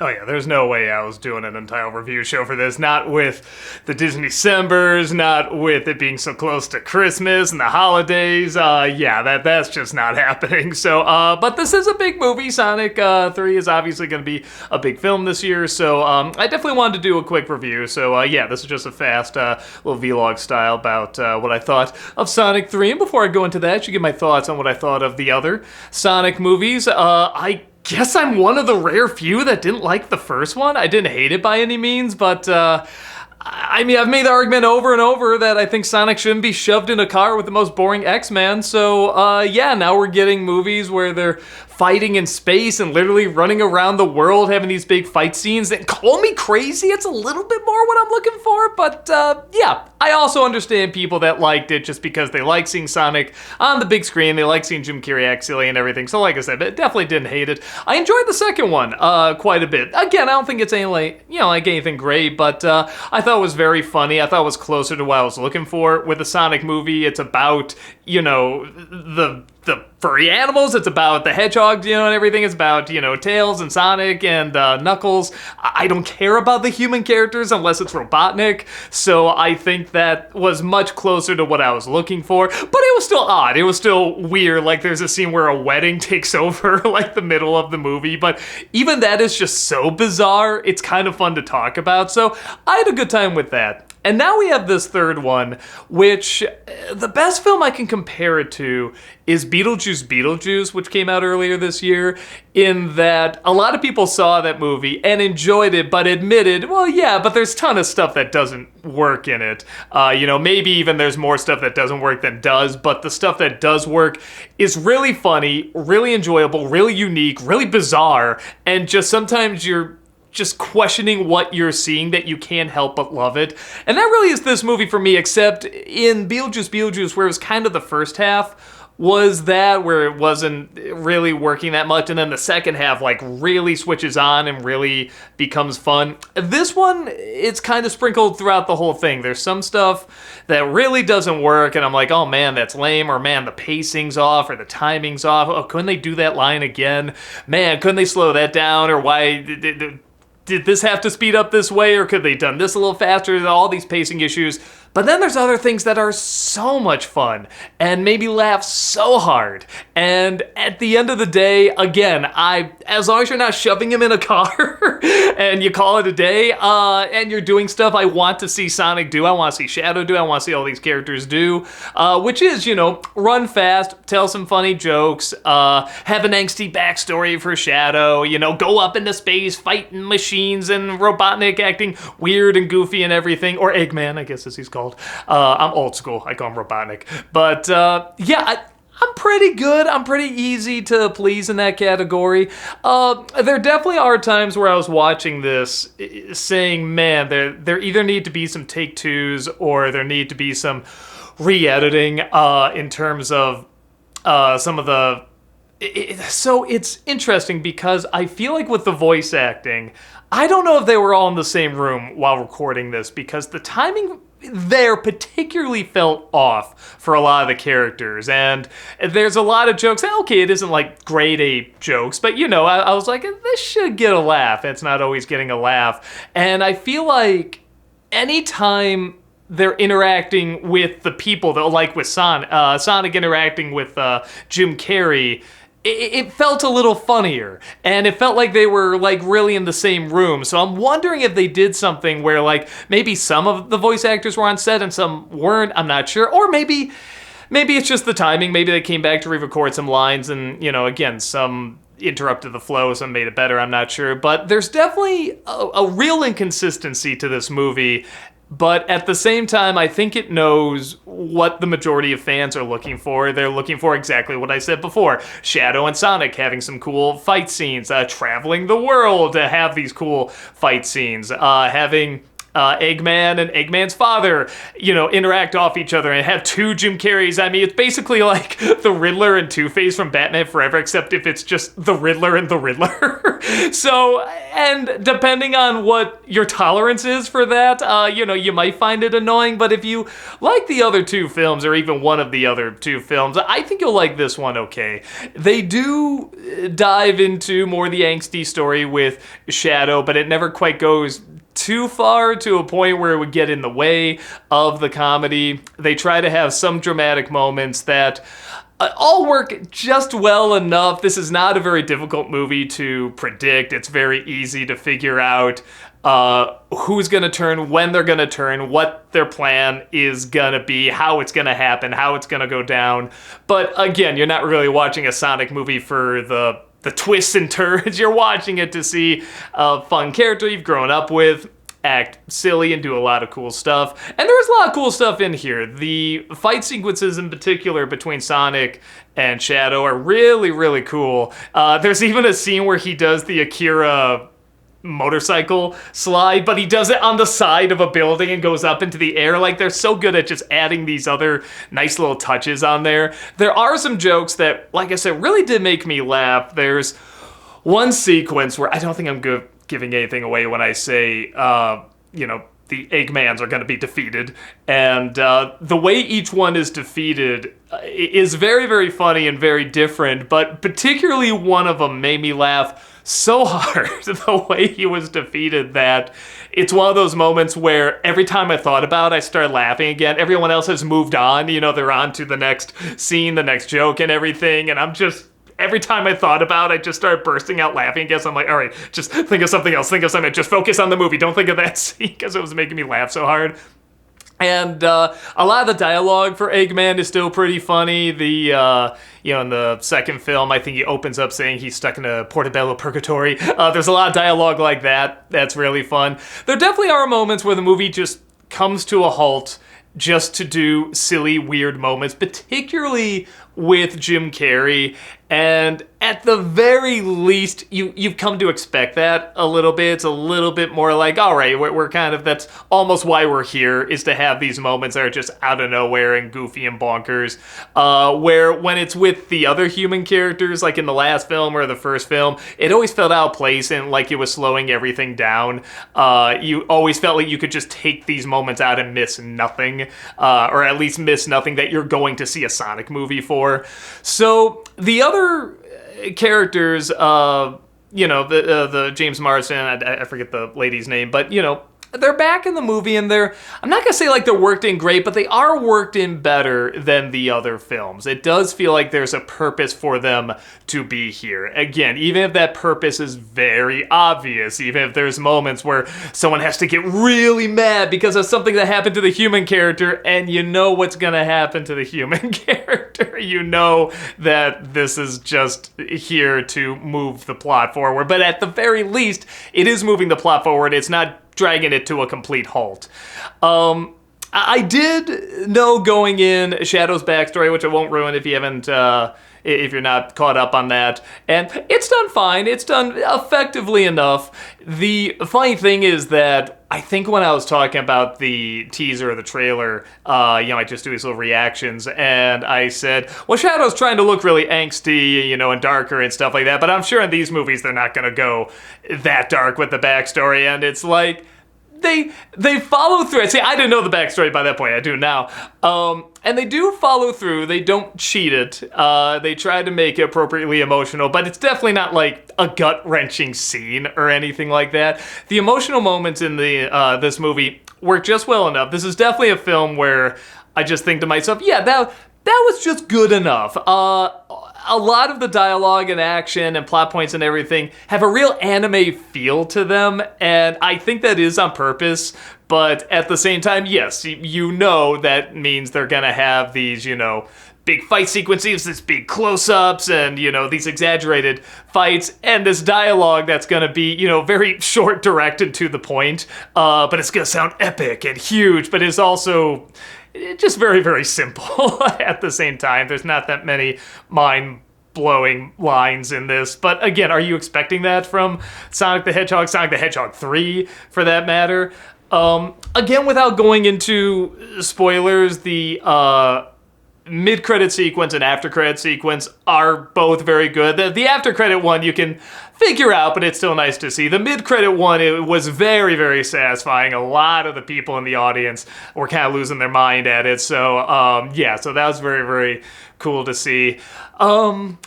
Oh yeah, there's no way I was doing an entire review show for this. Not with the Disney Decembers, not with it being so close to Christmas and the holidays. That's just not happening. So, but this is a big movie. Sonic 3 is obviously going to be a big film this year. So, I definitely wanted to do a quick review. So, this is just a fast little vlog style about what I thought of Sonic 3. And before I go into that, I should give my thoughts on what I thought of the other Sonic movies. I guess I'm one of the rare few that didn't like the first one. I didn't hate it by any means, but I've made the argument over and over that I think Sonic shouldn't be shoved in a car with the most boring X-Men. So now we're getting movies where they're fighting in space and literally running around the world, having these big fight scenes. And call me crazy, it's a little bit more what I'm looking for, but I also understand people that liked it just because they like seeing Sonic on the big screen, they like seeing Jim Carrey act silly and everything. So like I said, I definitely didn't hate it. I enjoyed the second one quite a bit. Again, I don't think it's anything great, but I thought it was very funny. I thought it was closer to what I was looking for with a Sonic movie. It's about, the furry animals, it's about the hedgehog, and everything. It's about, Tails and Sonic and Knuckles. I don't care about the human characters unless it's Robotnik, so I think that was much closer to what I was looking for, but it was still odd. It was still weird. Like, there's a scene where a wedding takes over, like, the middle of the movie, but even that is just so bizarre, it's kind of fun to talk about, so I had a good time with that. And now we have this third one, which the best film I can compare it to is Beetlejuice, which came out earlier this year, in that a lot of people saw that movie and enjoyed it, but admitted, but there's a ton of stuff that doesn't work in it. Maybe even there's more stuff that doesn't work than does, but the stuff that does work is really funny, really enjoyable, really unique, really bizarre, and just sometimes you're just questioning what you're seeing that you can't help but love it. And that really is this movie for me, except in Beetlejuice, where it was kind of the first half, was that where it wasn't really working that much, and then the second half really switches on and really becomes fun. This one, it's kind of sprinkled throughout the whole thing. There's some stuff that really doesn't work, and I'm like, oh man, that's lame, or man, the pacing's off, or the timing's off. Oh, couldn't they do that line again? Man, couldn't they slow that down, or why did this have to speed up this way, or could they done this a little faster? All these pacing issues. But then there's other things that are so much fun and made me laugh so hard. And at the end of the day, again, as long as you're not shoving him in a car and you call it a day, and you're doing stuff I want to see Sonic do, I want to see Shadow do, I want to see all these characters do, which is, run fast, tell some funny jokes, have an angsty backstory for Shadow, go up into space, fighting machines, and Robotnik acting weird and goofy and everything, or Eggman, I guess as he's called. I'm old school. I call him Robotnik. But I'm pretty good. I'm pretty easy to please in that category. There definitely are times where I was watching this saying, man, there either need to be some take twos or there need to be some re-editing in terms of some of the... So it's interesting because I feel like with the voice acting, I don't know if they were all in the same room while recording this because the timing there particularly felt off for a lot of the characters, and there's a lot of jokes. Okay, it isn't like grade A jokes, but I was like, this should get a laugh. It's not always getting a laugh, and I feel like anytime they're interacting with the people, though, like with Sonic interacting with Jim Carrey, it felt a little funnier, and it felt like they were really in the same room. So I'm wondering if they did something where maybe some of the voice actors were on set and some weren't. I'm not sure, or maybe it's just the timing. Maybe they came back to re-record some lines, and again, some interrupted the flow, some made it better. I'm not sure, but there's definitely a real inconsistency to this movie. But at the same time, I think it knows what the majority of fans are looking for. They're looking for exactly what I said before. Shadow and Sonic having some cool fight scenes, traveling the world to have these cool fight scenes, having Eggman and Eggman's father, interact off each other and have two Jim Carreys. I mean, it's basically like the Riddler and Two-Face from Batman Forever, except if it's just the Riddler and the Riddler. So, and depending on what your tolerance is for that, you might find it annoying, but if you like the other two films, or even one of the other two films, I think you'll like this one okay. They do dive into more the angsty story with Shadow, but it never quite goes too far to a point where it would get in the way of the comedy. They try to have some dramatic moments that all work just well enough. This is not a very difficult movie to predict. It's very easy to figure out who's going to turn, when they're going to turn, what their plan is going to be, how it's going to happen, how it's going to go down. But again, you're not really watching a Sonic movie for the twists and turns. You're watching it to see a fun character you've grown up with act silly and do a lot of cool stuff. And there's a lot of cool stuff in here. The fight sequences in particular between Sonic and Shadow are really, really cool. There's even a scene where he does the Akira motorcycle slide, but he does it on the side of a building and goes up into the air. Like, they're so good at just adding these other nice little touches on there. There are some jokes that, like I said, really did make me laugh. There's one sequence where I don't think I'm giving anything away when I say, the Eggmans are going to be defeated. And the way each one is defeated is very, very funny and very different, but particularly one of them made me laugh so hard the way he was defeated that it's one of those moments where every time I thought about it, I started laughing again. Everyone else has moved on, they're on to the next scene, the next joke and everything, and I'm just, every time I thought about it, I just started bursting out laughing. I guess I'm like, all right, just think of something else, just focus on the movie, don't think of that scene, because it was making me laugh so hard. And a lot of the dialogue for Eggman is still pretty funny. In the second film, I think he opens up saying he's stuck in a portobello purgatory. There's a lot of dialogue like that. That's really fun. There definitely are moments where the movie just comes to a halt just to do silly, weird moments, particularly with Jim Carrey. And at the very least, you've come to expect that a little bit. It's a little bit more like, all right, we're kind of, that's almost why we're here, is to have these moments that are just out of nowhere and goofy and bonkers. Where when it's with the other human characters, like in the last film or the first film, it always felt out of place and like it was slowing everything down. You always felt like you could just take these moments out and miss nothing, or at least miss nothing that you're going to see a Sonic movie for. So the other characters, the James Marsden, I forget the lady's name, but they're back in the movie, and I'm not gonna say like they're worked in great, but they are worked in better than the other films. It does feel like there's a purpose for them to be here. Again, even if that purpose is very obvious, even if there's moments where someone has to get really mad because of something that happened to the human character, and you know what's gonna happen to the human character. You know that this is just here to move the plot forward, but at the very least, it is moving the plot forward. It's not dragging it to a complete halt. I did know going in Shadow's backstory, which I won't ruin if you haven't, if you're not caught up on that. And it's done fine. It's done effectively enough. The funny thing is that I think when I was talking about the teaser or the trailer, I just do these little reactions, and I said, well, Shadow's trying to look really angsty, and darker and stuff like that, but I'm sure in these movies they're not going to go that dark with the backstory, and it's like, they follow through. See, I didn't know the backstory by that point. I do now. And they do follow through. They don't cheat it. They try to make it appropriately emotional, but it's definitely not like a gut-wrenching scene or anything like that. The emotional moments in this movie work just well enough. This is definitely a film where I just think to myself, yeah, that was just good enough. A lot of the dialogue and action and plot points and everything have a real anime feel to them, and I think that is on purpose, but at the same time, yes, that means they're gonna have these, big fight sequences, this big close-ups, and, these exaggerated fights, and this dialogue that's gonna be, very short, direct, and to the point, but it's gonna sound epic and huge, but it's also just very, very simple at the same time. There's not that many mind-blowing lines in this. But again, are you expecting that from Sonic the Hedgehog 3, for that matter? Again, without going into spoilers, the mid-credit sequence and after-credit sequence are both very good. The after-credit one you can figure out, but it's still nice to see. The mid-credit one, it was very, very satisfying. A lot of the people in the audience were kind of losing their mind at it. So, so that was very, very cool to see. Trying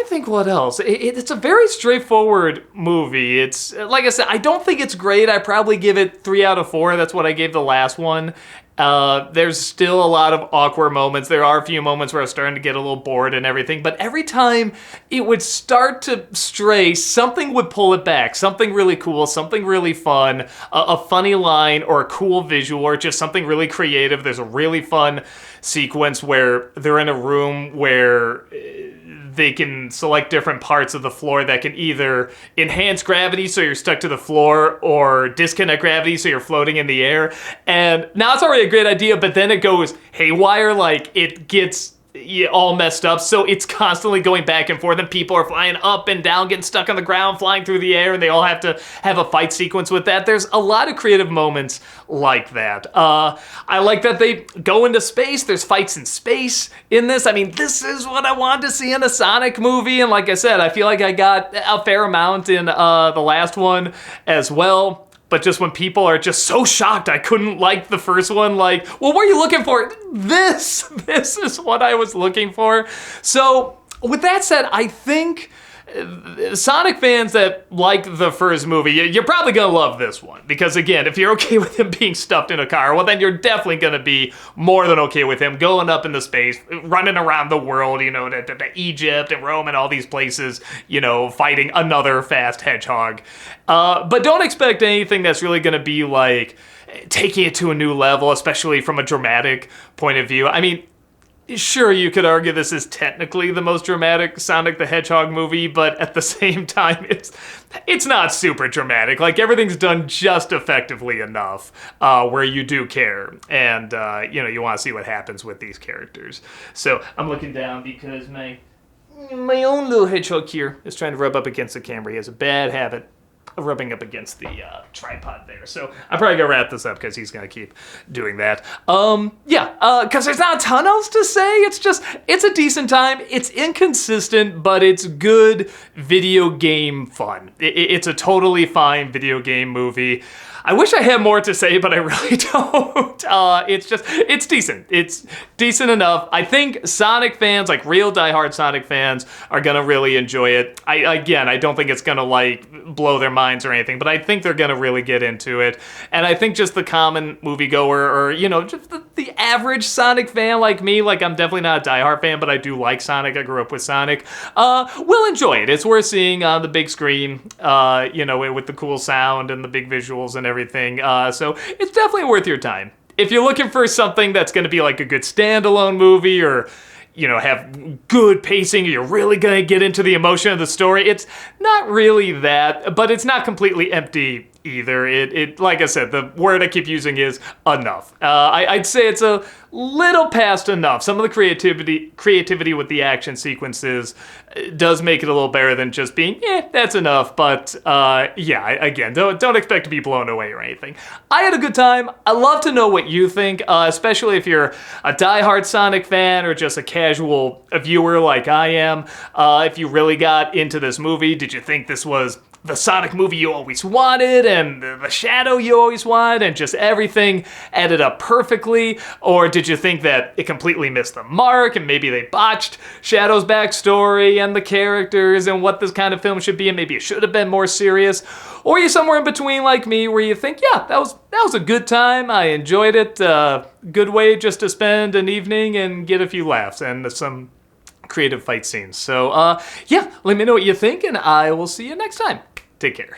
to think what else. It's a very straightforward movie. It's, like I said, I don't think it's great. I probably give it 3 out of 4. That's what I gave the last one. There's still a lot of awkward moments. There are a few moments where I was starting to get a little bored and everything, but every time it would start to stray, something would pull it back. Something really cool, something really fun, a funny line or a cool visual or just something really creative. There's a really fun sequence where they're in a room where they can select different parts of the floor that can either enhance gravity so you're stuck to the floor or disconnect gravity so you're floating in the air. And now it's already a great idea, but then it goes haywire, like it gets all messed up, so it's constantly going back and forth, and people are flying up and down, getting stuck on the ground, flying through the air, and they all have to have a fight sequence with that. There's a lot of creative moments like that. I like that they go into space. There's fights in space in this. I mean, this is what I wanted to see in a Sonic movie, and like I said, I feel like I got a fair amount in the last one as well. But just when people are just so shocked I couldn't like the first one, like, well, what are you looking for? This is what I was looking for. So with that said, I think Sonic fans that like the first movie, you're probably going to love this one. Because again, if you're okay with him being stuffed in a car, well, then you're definitely going to be more than okay with him going up into space, running around the world, to Egypt and Rome and all these places, fighting another fast hedgehog. But don't expect anything that's really going to be like taking it to a new level, especially from a dramatic point of view. I mean, sure, you could argue this is technically the most dramatic Sonic the Hedgehog movie, but at the same time, it's not super dramatic. Like, everything's done just effectively enough where you do care, and, you want to see what happens with these characters. So, I'm looking down because my own little hedgehog here is trying to rub up against the camera. He has a bad habit rubbing up against the tripod there. So I'm probably going to wrap this up because he's going to keep doing that. Because there's not a ton else to say. It's a decent time. It's inconsistent, but it's good video game fun. It's a totally fine video game movie. I wish I had more to say, but I really don't. It's decent. It's decent enough. I think Sonic fans, like real diehard Sonic fans, are gonna really enjoy it. I don't think it's gonna blow their minds or anything, but I think they're gonna really get into it. And I think just the common moviegoer or, just the average Sonic fan like me, I'm definitely not a diehard fan, but I do like Sonic. I grew up with Sonic. Will enjoy it. It's worth seeing on the big screen, with the cool sound and the big visuals and everything. So it's definitely worth your time. If you're looking for something that's going to be like a good standalone movie or, have good pacing, or you're really going to get into the emotion of the story, it's not really that, but it's not completely empty either. It like I said, the word I keep using is enough. I'd say it's a little past enough. Some of the creativity with the action sequences does make it a little better than just being, that's enough. But again, don't expect to be blown away or anything. I had a good time. I'd love to know what you think, especially if you're a diehard Sonic fan or just a casual viewer like I am. If you really got into this movie, did you think this was the Sonic movie you always wanted and the shadow you always wanted and just everything added up perfectly? Or did you think that it completely missed the mark and maybe they botched Shadow's backstory and the characters and what this kind of film should be and maybe it should have been more serious? Or are you somewhere in between like me where you think, that was a good time, I enjoyed it, good way just to spend an evening and get a few laughs and some creative fight scenes. So let me know what you think and I will see you next time. Take care.